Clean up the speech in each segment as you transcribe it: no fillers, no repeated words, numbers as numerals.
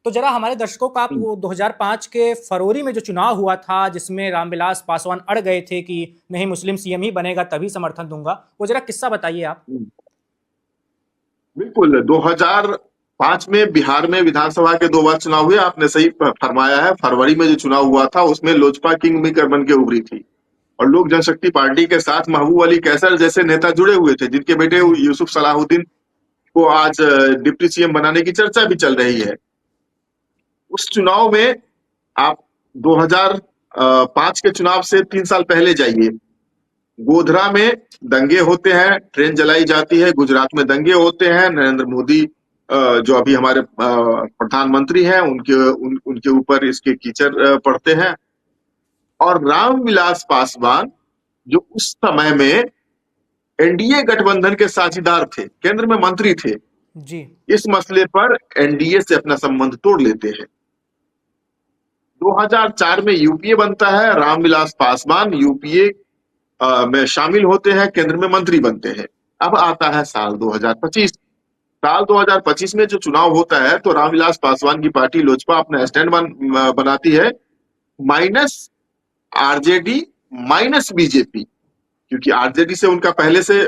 तो जरा हमारे दर्शकों को आप वो 2005 के फरवरी में जो चुनाव हुआ था, जिसमें रामविलास पासवान अड़ गए थे कि नहीं मुस्लिम सीएम ही बनेगा तभी समर्थन दूंगा, वो जरा किस्सा बताइए आप। बिल्कुल, 2005 में बिहार में विधानसभा के 2 बार चुनाव हुए। आपने सही फरमाया है। फरवरी में जो चुनाव हुआ था उसमें लोजपा किंग मेकर बन के उभरी थी और लोक जनशक्ति पार्टी के साथ महबूब अली कैसर जैसे नेता जुड़े हुए थे, जिनके बेटे यूसुफ सलाहुद्दीन को आज डिप्टी सीएम बनाने की चर्चा भी चल रही है। उस चुनाव में आप 2005 के चुनाव से 3 साल पहले जाइए। गोधरा में दंगे होते हैं, ट्रेन जलाई जाती है, गुजरात में दंगे होते हैं, नरेंद्र मोदी जो अभी हमारे प्रधानमंत्री हैं उनके ऊपर इसके कीचड़ पड़ते हैं और रामविलास पासवान जो उस समय में एनडीए गठबंधन के साझीदार थे, केंद्र में मंत्री थे जी, इस मसले पर एनडीए से अपना संबंध तोड़ लेते हैं। 2004 में यूपीए बनता है, रामविलास पासवान यूपीए में शामिल होते हैं, केंद्र में मंत्री बनते हैं। अब आता है साल 2025। साल 2025 में जो चुनाव होता है तो रामविलास पासवान की पार्टी लोजपा अपना स्टैंड बनाती है, माइनस आरजेडी माइनस बीजेपी, क्योंकि आरजेडी से उनका पहले से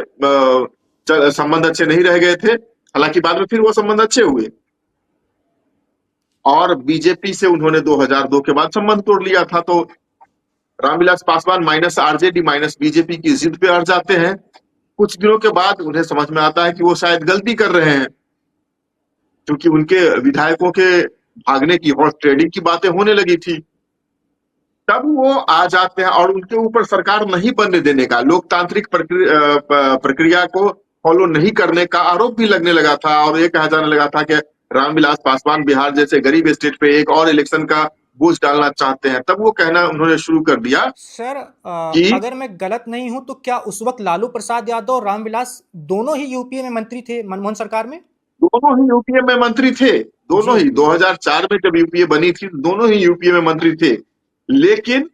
संबंध अच्छे नहीं रह गए थे, हालांकि बाद में फिर वो संबंध अच्छे हुए और बीजेपी से उन्होंने 2002 के बाद संबंध तोड़ लिया था। तो Ramvilas Paswan minus RJD minus BJP की जिद पे अड़ जाते हैं। कुछ दिनों के बाद उन्हें समझ में आता है कि वो शायद गलती कर रहे हैं, क्योंकि उनके विधायकों के भागने की हॉर्स ट्रेडिंग की बातें होने लगी थी। तब वो आ जाते हैं और उनके ऊपर सरकार नहीं बनने देने का, लोकतांत्रिक प्रक्रिया को फॉलो नहीं करने का आरोप भी लगने लगा था और ये कहा जाने लगा था कि रामविलास पासवान बिहार जैसे गरीब स्टेट पे एक और इलेक्शन का बोझ डालना चाहते हैं। तब वो कहना उन्होंने शुरू कर दिया। सर अगर मैं गलत नहीं हूं तो क्या उस वक्त लालू प्रसाद यादव और रामविलास दोनों ही यूपीए में मंत्री थे मनमोहन सरकार में? दोनों ही यूपीए में मंत्री थे, दोनों ही 2004 में जब यूपीए बनी थी दोनों ही यूपीए में मंत्री थे, लेकिन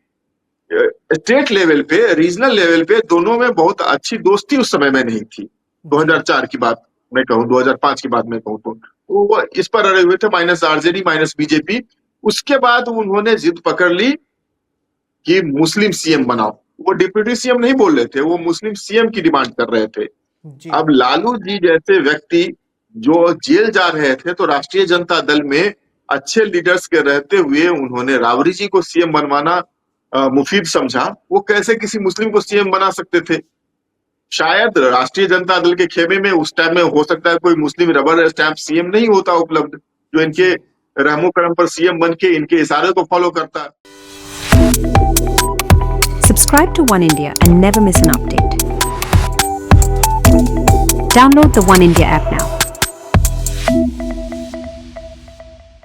स्टेट लेवल पे, रीजनल लेवल पे दोनों में बहुत अच्छी दोस्ती उस समय में नहीं थी। 2004 की बात मैं कहूँ, 2005 की बात मैं कहूँ तो वो इस पर अड़े हुए थे, माइनस आरजेडी माइनस बीजेपी। उसके बाद उन्होंने जिद पकड़ ली कि मुस्लिम सीएम बनाओ। वो डिप्टी सीएम नहीं बोल रहे थे, वो मुस्लिम सीएम की डिमांड कर रहे थे। अब लालू जी जैसे व्यक्ति जो जेल जा रहे थे तो राष्ट्रीय जनता दल में अच्छे लीडर्स के रहते हुए उन्होंने राबड़ी जी को सीएम बनवाना मुफीद समझा। वो कैसे किसी मुस्लिम को सीएम बना सकते थे? शायद राष्ट्रीय जनता दल के खेमे में उस टाइम में हो सकता है कोई मुस्लिम रबर स्टैंप सीएम नहीं होता उपलब्ध, जो इनके रहमो करम पर सीएम बन के इनके इशारे को फॉलो करता। Subscribe to One India and never miss an update. Download the One India app now.